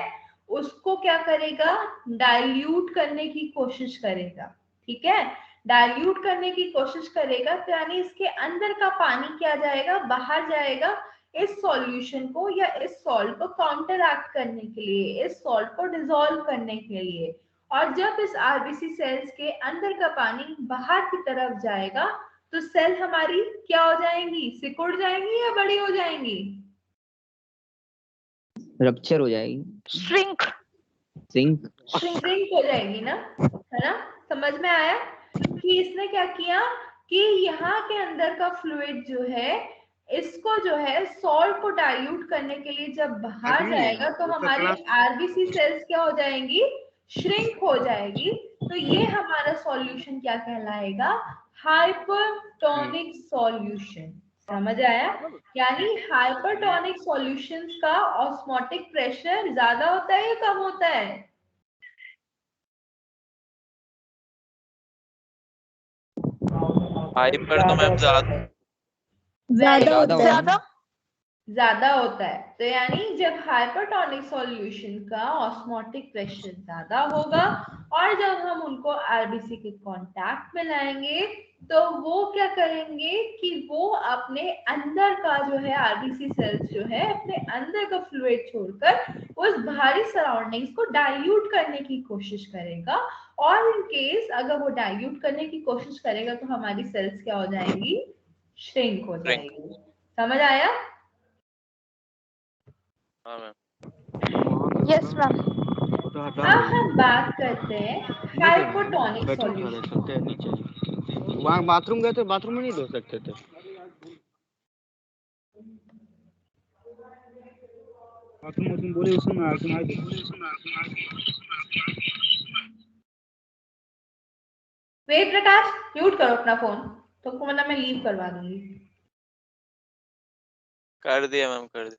उसको क्या करेगा, डाइल्यूट करने की कोशिश करेगा। ठीक है, डाइल्यूट करने की कोशिश करेगा तो यानी इसके अंदर का पानी क्या जाएगा, बाहर जाएगा इस सॉल्यूशन को या इस सॉल्ट को काउंटरएक्ट करने के लिए, इस सॉल्ट को डिसॉल्व करने के लिए। और जब इस आरबीसी सेल्स के अंदर का पानी बाहर की तरफ जाएगा तो सेल हमारी क्या हो जाएंगी, सिकुड़ जाएंगी या बड़ी हो जाएंगी? रप्चर हो जाएगी, श्रिंक सिंक। श्रिंक हो जाएगी ना, है ना? समझ में आया कि इसने क्या किया कि यहाँ के अंदर का फ्लूइड जो है इसको जो है सॉल्ट को डाइल्यूट करने के लिए जब बाहर जाएगा तो हमारी आरबीसी सेल्स क्या हो जाएंगी, श्रिंक हो जाएगी। तो ये हमारा सॉल्यूशन क्या कहलाएगा, हाइपरटोनिक सॉल्यूशन। समझ आया? यानी हाइपरटोनिक सॉल्यूशंस का ऑस्मोटिक प्रेशर ज्यादा होता है या कम होता है? हाइपर तो मैम ज्यादा होता है। ज्यादा होता है। तो यानी जब हाइपरटोनिक सॉल्यूशन का ऑस्मोटिक प्रेशर ज्यादा होगा और जब हम उनको आरबीसी के कांटेक्ट में लाएंगे तो वो क्या करेंगे कि वो अपने अंदर का जो है आरबीसी सेल्स जो है अपने अंदर का फ्लूइड छोड़कर उस बाहरी सराउंडिंग्स को डाइल्यूट करने की कोशिश करेगा। और इन केस अगर वो डाइल्यूट करने की कोशिश करेगा तो हमारी सेल्स क्या हो जाएंगी, श्रिंक हो जाएगी। समझ आया? हाँ मैम। Yes ma'am. अब हम बात करते हैं हाइपोटोनिक सॉल्यूशन। नीचे वहाँ बाथरूम गए थे, बाथरूम में नहीं धो सकते थे। बाथरूम बोले उसमें वेद प्रकाश म्यूट करो अपना फोन, तुमको मतलब मैं लीव करवा दूंगी। कर दिया मैम, कर दिया।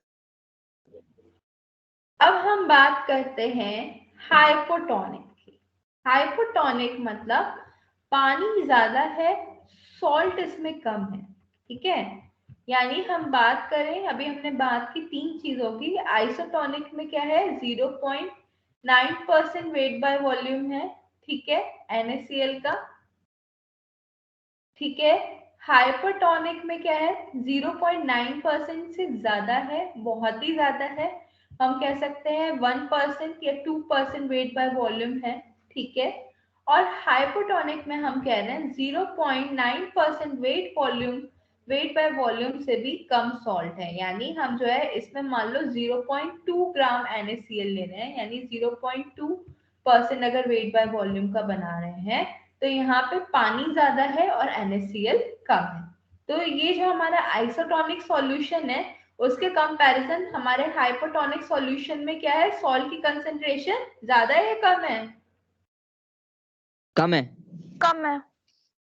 अब हम बात करते हैं हाइपोटोनिक की। हाइपोटोनिक मतलब पानी ज्यादा है, सॉल्ट इसमें कम है। ठीक है, यानी हम बात करें, अभी हमने बात की तीन चीजों की। आइसोटोनिक में क्या है, 0.9% वेट बाय वॉल्यूम है। ठीक है, NaCl का। ठीक है, हाइपरटोनिक में क्या है, 0.9% से ज्यादा है, बहुत ही ज्यादा है। हम कह सकते हैं 1% या 2% वेट बाय वॉल्यूम है। ठीक है, और हाइपोटोनिक में हम कह रहे हैं 0.9% वेट बाय वॉल्यूम से भी कम सॉल्ट है। यानी हम जो है इसमें मान लो 0.2 ग्राम NaCl ले रहे हैं, यानी 0.2% अगर वेट बाय वॉल्यूम का बना रहे हैं तो यहाँ पे पानी ज्यादा है और NaCl कम है। तो ये जो हमारा आइसोटोनिक सॉल्यूशन है उसके कंपैरिजन हमारे हाइपोटोनिक सॉल्यूशन में क्या है, सॉल्ट की कंसंट्रेशन ज्यादा है या कम है? कम है। कम है।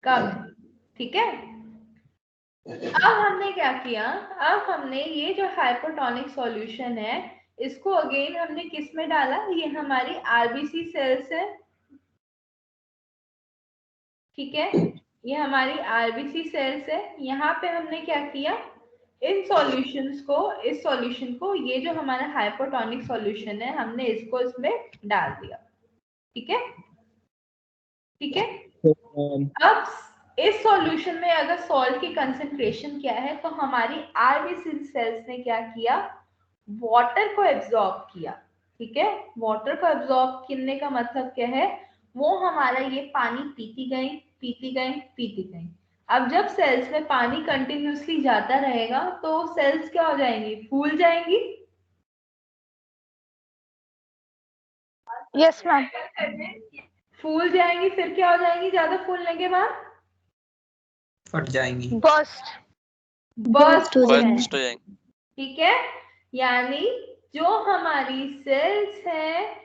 कम है। ठीक है, अब हमने क्या किया, अब हमने ये जो हाइपोटोनिक सॉल्यूशन है इसको अगेन हमने किस में डाला, ये हमारी आरबीसी सेल्स है। ठीक है, ये हमारी आरबीसी सेल्स है। यहाँ पे हमने क्या किया, इन सॉल्यूशंस को, इस सॉल्यूशन को, ये जो हमारा हाइपोटोनिक सॉल्यूशन है हमने इसको इसमें डाल दिया। ठीक है, ठीक है। अब इस सॉल्यूशन में अगर सॉल्ट की कंसंट्रेशन क्या है तो हमारी आरबीसी सेल्स ने क्या किया, वाटर को एब्जॉर्ब किया। ठीक है, वाटर को एब्जॉर्ब करने का मतलब क्या है, वो हमारा ये पानी पीती गई पीती गई पीती गई। अब जब सेल्स में पानी कंटिन्यूसली जाता रहेगा तो सेल्स क्या हो जाएंगी, फूल जाएंगी। Yes ma'am. फूल जाएंगी, फिर क्या हो जाएंगी ज्यादा फूलने के बाद, फट जाएंगी, बर्स्ट बर्स्ट हो फर्स्ट हो जाएंगी। जाएंगे। ठीक है, यानी जो हमारी सेल्स है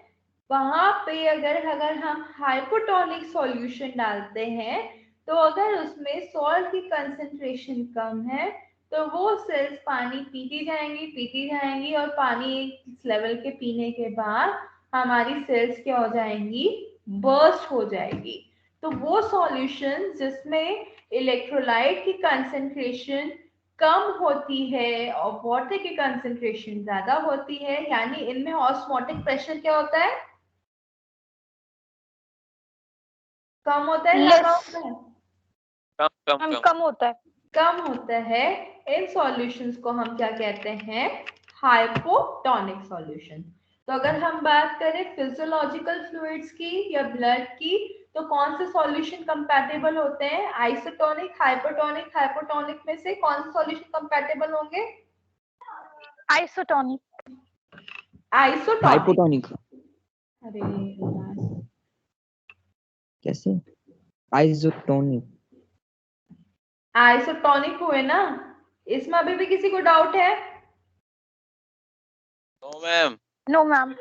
वहां पे अगर हम हाइपोटोनिक सॉल्यूशन डालते हैं तो अगर उसमें सॉल्ट की कंसंट्रेशन कम है तो वो सेल्स पानी पीती जाएंगी और पानी एक लेवल के पीने के बाद हमारी सेल्स क्या हो जाएंगी, बर्स्ट हो जाएगी। तो वो सॉल्यूशन जिसमें इलेक्ट्रोलाइट की कंसंट्रेशन कम होती है और वाटर की कंसेंट्रेशन ज्यादा होती है, यानी इनमें ऑस्मोटिक प्रेशर क्या होता है? कम होता है, ज्यादा Less. होता है? कम कम मैम कम कम होता है. कम होता है। इन सॉल्यूशंस को हम क्या कहते हैं? Hypotonic solution. तो अगर हम बात करें फिजियोलॉजिकल फ्लूइड्स की या ब्लड की, तो कौन से सॉल्यूशन कंपैटिबल होते हैं? Isotonic, hypotonic. हाइपोटोनिक में से कौन से सॉल्यूशन कंपैटिबल होंगे? Isotonic. आइसोटोनिक। हाइपोटोनिक अरे यार, कैसे? आइसोटोनिक। आइसोटोनिक हुए ना? इसमें अभी भी किसी को डाउट है? No ma'am. No ma'am.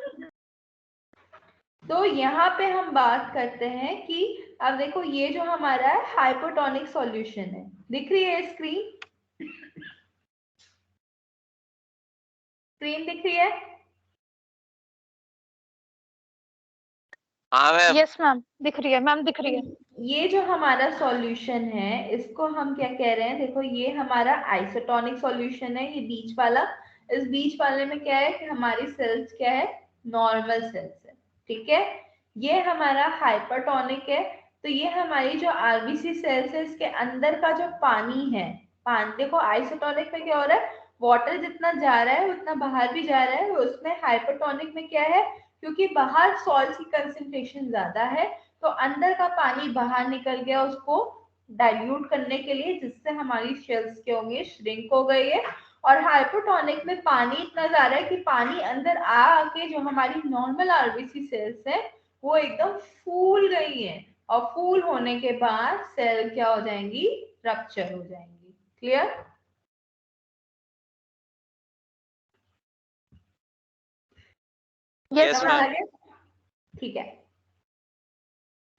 तो यहाँ पे हम बात करते हैं कि अब देखो ये जो हमारा है हाइपोटोनिक सॉल्यूशन है, दिख रही है स्क्रीन? स्क्रीन दिख रही है? हाँ मैम। Yes ma'am. दिख रही है मैम, दिख रही है. ये जो हमारा सॉल्यूशन है इसको हम क्या कह रहे हैं? देखो ये हमारा आइसोटोनिक सॉल्यूशन है, ये बीच वाला। इस बीच वाले में क्या है कि हमारी सेल्स क्या है? नॉर्मल सेल्स है, ठीक है। ये हमारा हाइपरटोनिक है। तो ये हमारी जो आरबीसी सेल्स है इसके अंदर का जो पानी है, पानी देखो आइसोटोनिक में क्या हो रहा है? वाटर जितना जा रहा है उतना बाहर भी जा रहा है। उसमें हाइपरटोनिक में क्या है? क्योंकि बाहर सॉल्ट की कंसेंट्रेशन ज्यादा है तो अंदर का पानी बाहर निकल गया उसको डाइल्यूट करने के लिए, जिससे हमारी शेल्स के होंगे श्रिंक हो गई है। और हाइपोटोनिक में पानी इतना जा रहा है कि पानी अंदर आ आके जो हमारी नॉर्मल आरबीसी सेल्स है वो एकदम फूल गई है, और फूल होने के बाद सेल क्या हो जाएंगी? रप्चर हो जाएंगी। क्लियर? Yes Yes, समझ आ ma'am. गया? ठीक है।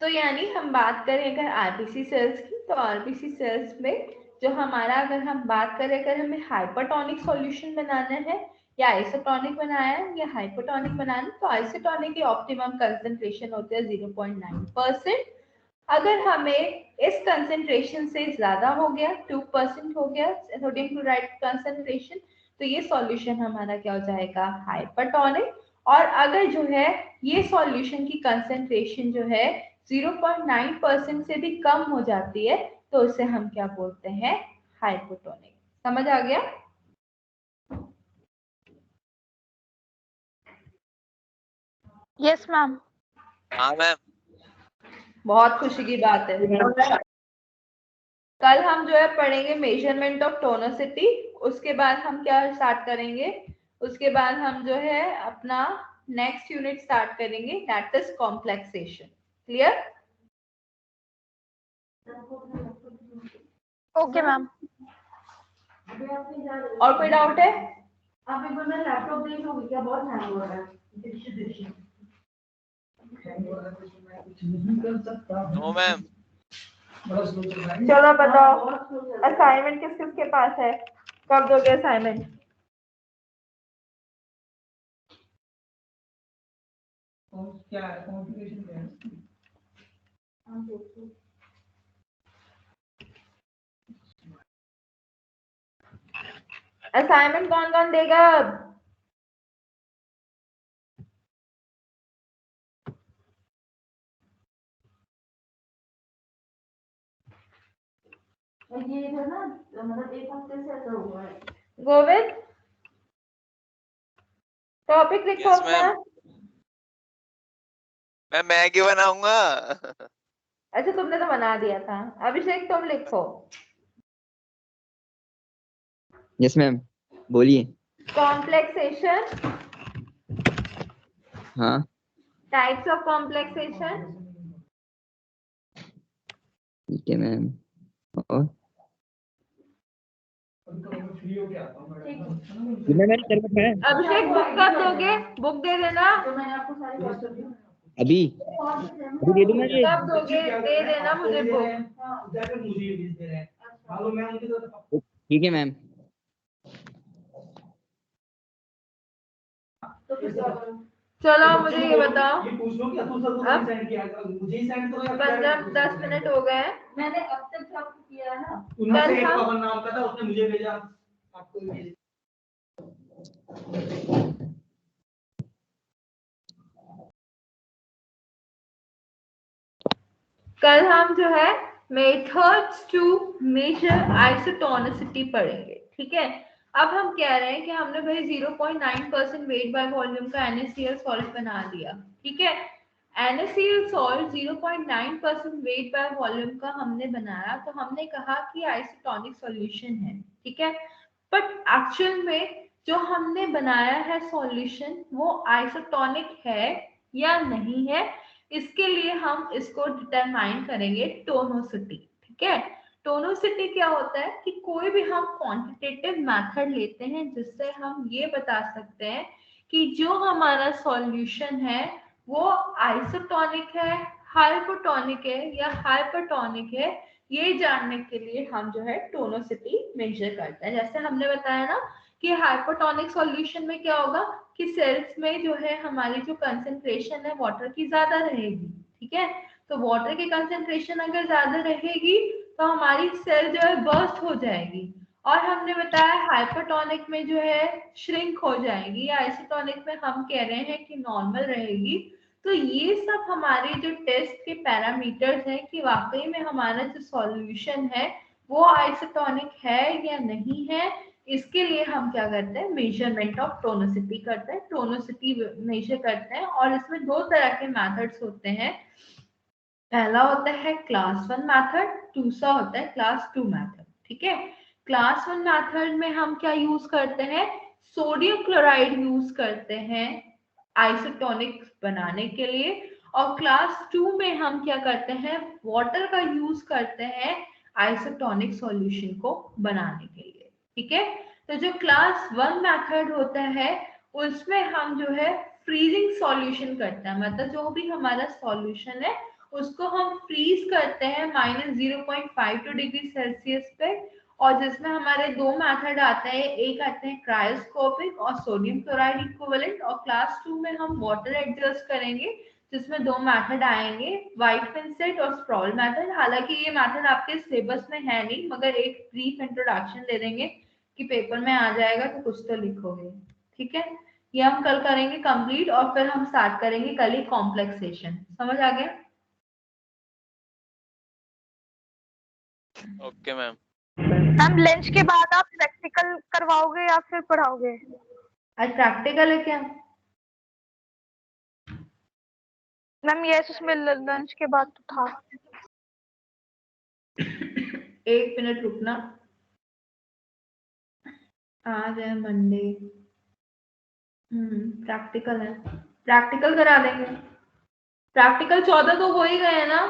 तो यानी हम बात करें अगर आरबीसी सेल्स की, तो आरबीसी सेल्स में जो हमारा, अगर हम बात करें अगर हमें हाइपरटोनिक सॉल्यूशन बनाना है या आइसोटोनिक बनाना है या हाइपोटोनिक बनाना है, तो आइसोटोनिक की ऑप्टिमम कंसंट्रेशन होती है 0.9%। अगर हमें इस कंसंट्रेशन से ज्यादा हो गया, 2% हो गया सोडियम क्लोराइड कंसंट्रेशन, तो ये सॉल्यूशन हमारा क्या हो जाएगा? हाइपरटोनिक। और अगर जो है ये सॉल्यूशन की कंसंट्रेशन जो है 0.9% से भी कम हो जाती है, तो उसे हम क्या बोलते हैं? हाइपोटोनिक। समझ आ गया? Yes ma'am. हाँ मैम। बहुत खुशी की बात है। कल हम जो है पढ़ेंगे मेजरमेंट ऑफ टोनोसिटी। उसके बाद हम क्या स्टार्ट करेंगे? उसके बाद हम जो है अपना नेक्स्ट यूनिट स्टार्ट करेंगे, that is complexation. Clear? Okay ma'am. और कोई डाउट है? आप एक बार मेरा लैपटॉप देख लोगे क्या? बहुत हैंग हो रहा है। No ma'am. चलो बताओ, असाइनमेंट किस किस के पास है? कब दोगे असाइनमेंट? क्या है कॉम्प्लिकेशन क्या है? असाइनमेंट कौन कौन देगा अब? ये है ना, मतलब एक हफ्ते से ऐसा हुआ है। गोविंद, टॉपिक लिखो Yes, अपना। ma'am. मैं मैगी बनाऊंगा। अच्छा तुमने तो बना दिया था। अभिषेक तुम लिखो। यस मैम, बोलिए। कॉम्प्लेक्सेशन, हाँ टाइप्स ऑफ कॉम्प्लेक्सेशन, ठीक है मैम। और मैंने कर रखा है अभिषेक बुक कब दोगे? बुक दे देना। तो मैंने आपको सारी व्हाट्सएप दी। अभी अभी दे दूंगा ये। कब दोगे? दे देना मुझे बुक। ठीक है मैम। चलो मुझे ये बताओ, ये पूछ लो कि अतुल सर को अब सेंड किया था, मुझे ही सेंड करो या 15-10 मिनट हो गए हैं। मैंने अब तक तो आपको किया है ना। उनमें से कल एक हम- पवन नाम का था, उसने मुझे भेजा, आपको भी भेजा। कल हम जो है मेथड्स टू मेजर आइसोटोनिसिटी पढ़ेंगे, ठीक है। अब हम कह रहे हैं कि हमने भाई 0.9% वेट बाय वॉल्यूम का NaCl सॉल्ट बना दिया, ठीक है। NaCl salt 0.9% weight by volume का हमने बनाया, तो हमने कहा कि आइसोटोनिक सॉल्यूशन है, ठीक है। बट एक्चुअल में जो हमने बनाया है सॉल्यूशन वो आइसोटोनिक है या नहीं है, इसके लिए हम इसको डिटरमाइन करेंगे टोनोसिटी, ठीक है। टोनोसिटी क्या होता है कि कोई भी हम क्वांटिटेटिव मेथड लेते हैं जिससे हम ये बता सकते हैं कि जो हमारा सॉल्यूशन है वो आइसोटोनिक है, हाइपोटोनिक है या हाइपरटोनिक है, ये जानने के लिए हम जो है टोनोसिटी मेजर करते हैं। जैसे हमने बताया ना कि हाइपोटोनिक सॉल्यूशन में क्या होगा कि सेल्स में जो है हमारी जो कंसंट्रेशन है वाटर की ज्यादा रहेगी, ठीक है। तो वाटर की कंसंट्रेशन अगर ज्यादा रहेगी तो हमारी सेल जो है बर्स्ट हो जाएगी, और हमने बताया हाइपोटोनिक में जो है श्रिंक हो जाएगी, या आइसोटोनिक में हम कह रहे हैं कि नॉर्मल रहेगी। तो ये सब हमारे जो टेस्ट के पैरामीटर्स हैं कि वाकई में हमारा जो सॉल्यूशन है वो आइसोटोनिक है या नहीं है, इसके लिए हम क्या करते हैं मेजरमेंट ऑफ टोनोसिटी करते हैं, टोनोसिटी मेजर करते हैं। और इसमें दो तरह के मेथड्स होते हैं, पहला होता है क्लास 1 मेथड, दूसरा होता है क्लास 2 मेथड, ठीक है। क्लास 1 मेथड में हम क्या यूज करते हैं, सोडियम क्लोराइड यूज करते हैं आइसोटोनिक बनाने के लिए, और क्लास 2 में हम क्या करते हैं वाटर का यूज करते हैं आइसोटोनिक सॉल्यूशन को बनाने के लिए, ठीक है। तो जो क्लास 1 मेथड होता है उसमें हम जो है फ्रीजिंग सॉल्यूशन करते हैं, मतलब जो भी हमारा सॉल्यूशन है उसको हम फ्रीज करते हैं -0.52 डिग्री सेल्सियस पे, और जिसमें हमारे दो मेथड आते हैं, एक आते हैं क्रायोस्कोपिक और सोडियम क्लोराइड इक्विवेलेंट, और क्लास 2 में हम वाटर एडजस्ट करेंगे जिसमें दो मेथड आएंगे, व्हाइट-फिंसेट और स्प्रॉल मेथड। हालांकि ये मेथड आपके सिलेबस में है नहीं, मगर एक ब्रीफ इंट्रोडक्शन दे देंगे कि पेपर में आ जाएगा तो कुछ तो लिखोगे, ठीक है। ये हम कल करेंगे कंप्लीट, और फिर हम स्टार्ट करेंगे कल ही कॉम्प्लेक्सेशन। समझ आ गया? Okay ma'am. मैम लंच के बाद आप प्रैक्टिकल करवाओगे या फिर पढ़ाओगे? आज प्रैक्टिकल है क्या? मैम यस, उसमें लंच के बाद तो था। एक मिनट रुकना, आज है मंडे, प्रैक्टिकल है, प्रैक्टिकल करा देंगे। प्रैक्टिकल 14 तो हो ही गए हैं ना?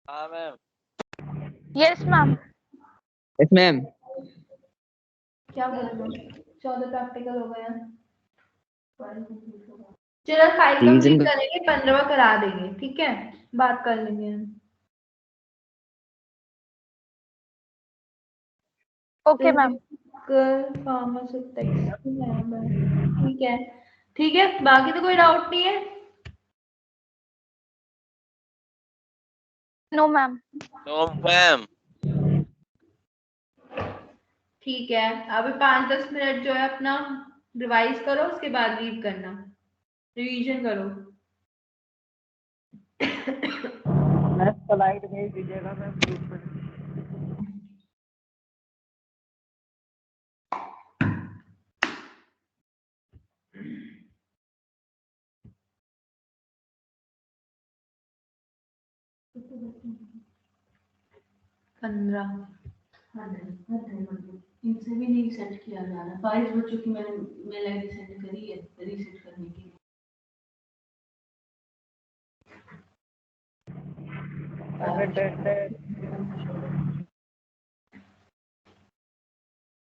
हाँ ma'am. Yes ma'am. Yes ma'am. क्या बोल 14 प्रैक्टिकल हो गए हैं। चलो फाइल कंप्लीट करेंगे, 15वां करा देंगे, ठीक है। बात कर लेंगे हम। Okay ma'am. फार्मास्यूटिक्स, ठीक है, ठीक है। बाकी तो कोई डाउट नहीं है? No ma'am. No ma'am. ठीक है, अभी 5-10 मिनट जो है अपना रिवाइज करो, उसके बाद रीड करना, रिवीजन करो। मैं स्लाइड भेज दीजिएगा मैम ग्रुप में। इनसे भी नहीं सेट किया जा रहा, 22 बच्चों की मैंने मेल आईडी सेंड करी है रीसेट करने के लिए।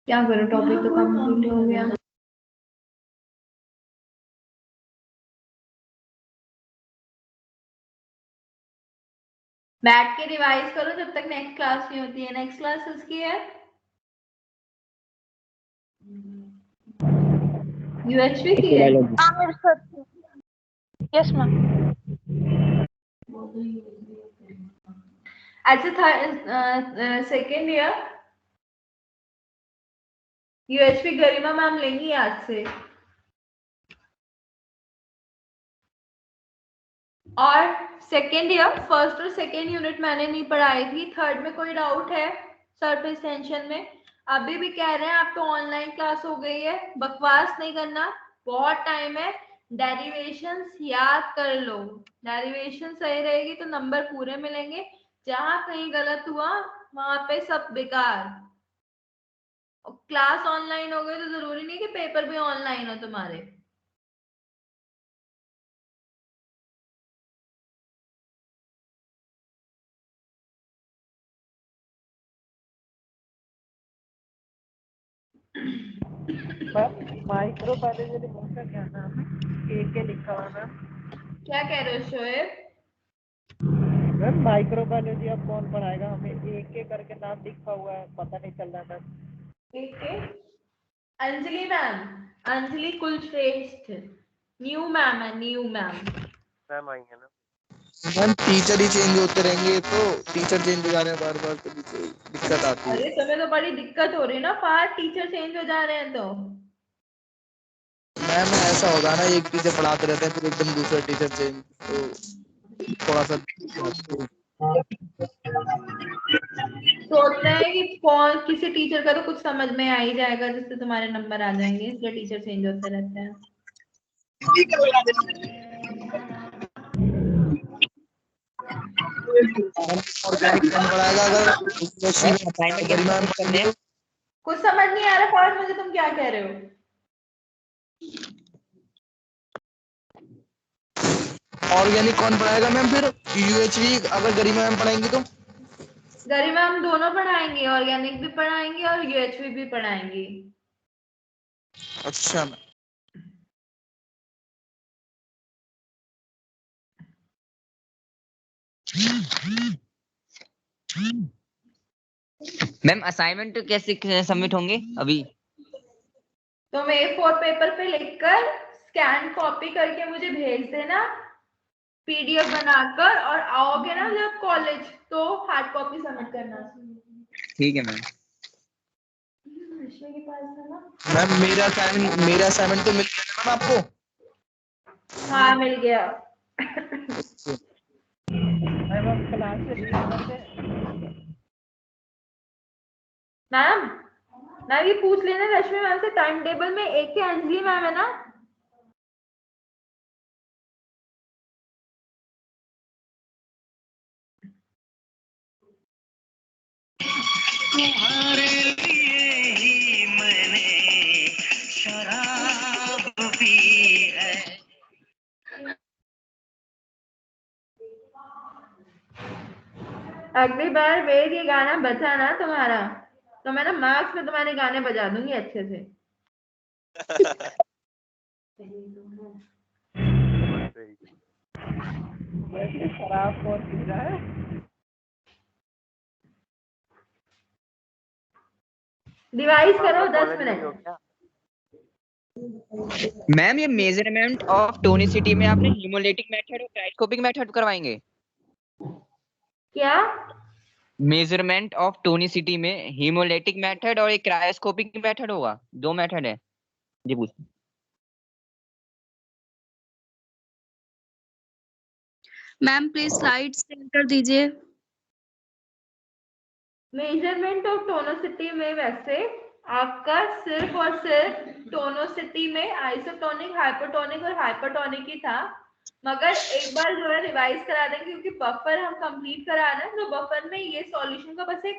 क्या करो, टॉपिक तो कंप्लीट हो गया। बैठ के रिवाइज करो जब तक नेक्स्ट क्लास नहीं होती है। नेक्स्ट क्लास उसकी है यूएचवी की है। आमिर सर। Yes ma'am. अच्छा सेकेंड ईयर यूएचवी गरिमा मैम लेंगी आज से। और सेकेंड ईयर फर्स्ट और सेकेंड यूनिट मैंने नहीं पढ़ाई थी, थर्ड में कोई डाउट है सरफेस टेंशन में? अभी भी कह रहे हैं आप तो ऑनलाइन क्लास हो गई है, बकवास नहीं करना, बहुत टाइम है। डेरिवेशंस याद कर लो, डेरिवेशन सही रहेगी तो नंबर पूरे मिलेंगे, जहां कहीं गलत हुआ वहां पे सब बेकार। क्लास ऑनलाइन हो गई तो जरूरी नहीं कि पेपर भी ऑनलाइन हो तुम्हारे। माइक्रो बायोलॉजी बुक का क्या नाम है? के लिखा हुआ मैम। क्या कह रहे हो शोएब? मैम माइक्रो बायोलॉजी अब कौन पढ़ाएगा? हमें एक करके नाम लिखा हुआ है, पता नहीं चल रहा ma'am. Anjali ma'am, Anjali Kulshreshtha new ma'am है, न्यू मैम। मैम आएंगे ना मैम, टीचर ही चेंज होते रहेंगे तो टीचर चेंज हो जा रहे हैं बार बार, तो दिक्कत आती है। अरे तुम्हें तो बड़ी दिक्कत हो रही है ना, पार टीचर चेंज हो जा रहे हैं तो। मैम ऐसा होगा ना, एक टीचर पढ़ाते रहते हैं फिर एकदम दूसरा टीचर चेंज, तो थोड़ा सा सोचते हैं कि कौन किसी टीचर का तो कुछ समझ में आ ही जाएगा जिससे तुम्हारे नंबर आ जाएंगे, इसलिए टीचर चेंज होते रहते हैं। ऑर्गेनिक कौन पढ़ाएगा अगर असाइनमेंट कैसे गरिमा मैम सबमिट करने पढ़ाएंगी हैं? तो? कुछ समझ नहीं आ रहा फर्स्ट मुझे, तुम क्या कह रहे हो? ऑर्गेनिक कौन पढ़ाएगा मैम फिर? यूएचवी अगर गरिमा मैम पढ़ाएंगी तो? गरिमा हम दोनों पढ़ाएंगे, ऑर्गेनिक भी पढ़ाएंगे और यूएचवी भी पढ़ाएंगे। अच्छा मैम। मैम असाइनमेंट कैसे सबमिट होंगे अभी? तुम A4 पेपर पे लिखकर स्कैन कॉपी करके मुझे भेज देना पीडीएफ बनाकर, और आओगे ना जब कॉलेज तो हार्ड कॉपी सबमिट करना। ठीक है मैम। विषय के पास है ना? मैम मेरा असाइनमेंट तो मिल गया मैम आपको? हाँ मिल गया। मैम हम क्लासेस क्या करते हैं? मैम मैम ये पूछ लेना रश्मि मैम से, टाइम टेबल में एक के अंजलि मैम है ना? तुम्हारे लिए ही मैंने शराब पी है। अगली बार वेद ये गाना बजा ना तुम्हारा तो मैं ना मार्क्स में तुम्हारे गाने बजा दूंगी अच्छे से। वैसे शराब कौन पी रहा है? डिवाइस करो 10 मिनट। मैम ये मेजरमेंट ऑफ टोनिसिटी में आपने हीमोलेटिक मेथड और क्राइस्कोपिक मेथड करवाएंगे? क्या? मेजरमेंट ऑफ टोनिसिटी में हीमोलेटिक मेथड और एक क्रायोस्कोपिक मेथड होगा, दो मेथड है जी पूछ। मैम प्लीज स्लाइड शेयर कर दीजिए। मेजरमेंट ऑफ टोनोसिटी में वैसे आपका सिर्फ और सिर्फ टोनोसिटी में आइसोटोनिक, हाइपोटोनिक और हाइपरटोनिक ही था, मगर एक बार जो है रिवाइज करा देंगे क्योंकि बफर हम कंप्लीट करा रहे हैं, तो बफर में ये सॉल्यूशन का बस एक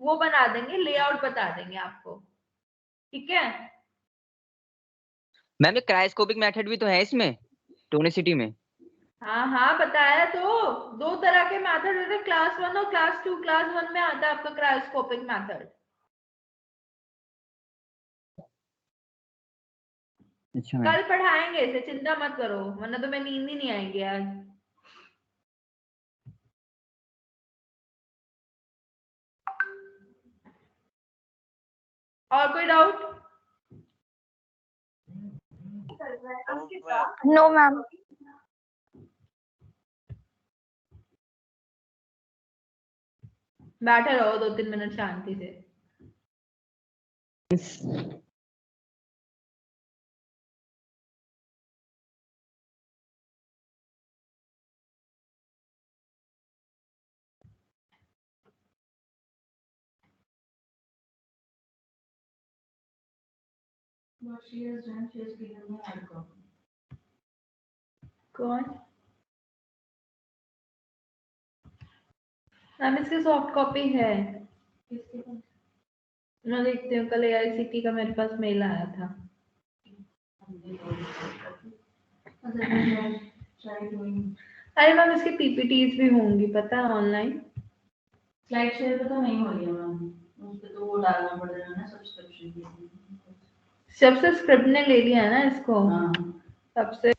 वो बना देंगे, लेआउट बता देंगे आपको, ठीक है? मैम ये क्रायोस्कोपिक मेथड भी तो है इसमें टोनिसिटी में? हाँ हाँ बताया तो, दो तरह के मेथड होते हैं, क्लास 1 और क्लास 2। क्लास 1 में आता है आपका क्रायोस्कोपिक मेथड। अच्छा कल पढ़ाएंगे इसे, चिंता मत करो, वरना तुम्हें नींद ही नहीं आएगी आज। और कोई डाउट? No ma'am. बैठे रहो 2-3 मिनट शांति से। What she has done, she has given me hard copy. कौन? मैम इसकी सॉफ्ट कॉपी है। किसके पास? मैं देखती हूँ, कल AICT का मेरे पास मेल आया था। अरे मैम इसकी PPTs भी होंगी पता है ऑनलाइन। स्लाइड शेयर पे तो नहीं हो रही है मैम, उस पे तो वो डालना पड़ रहा है ना सब्सक्रिप्शन के लिए। जब से स्क्रिप्ट ने ले लिया है ना इसको, हाँ तब से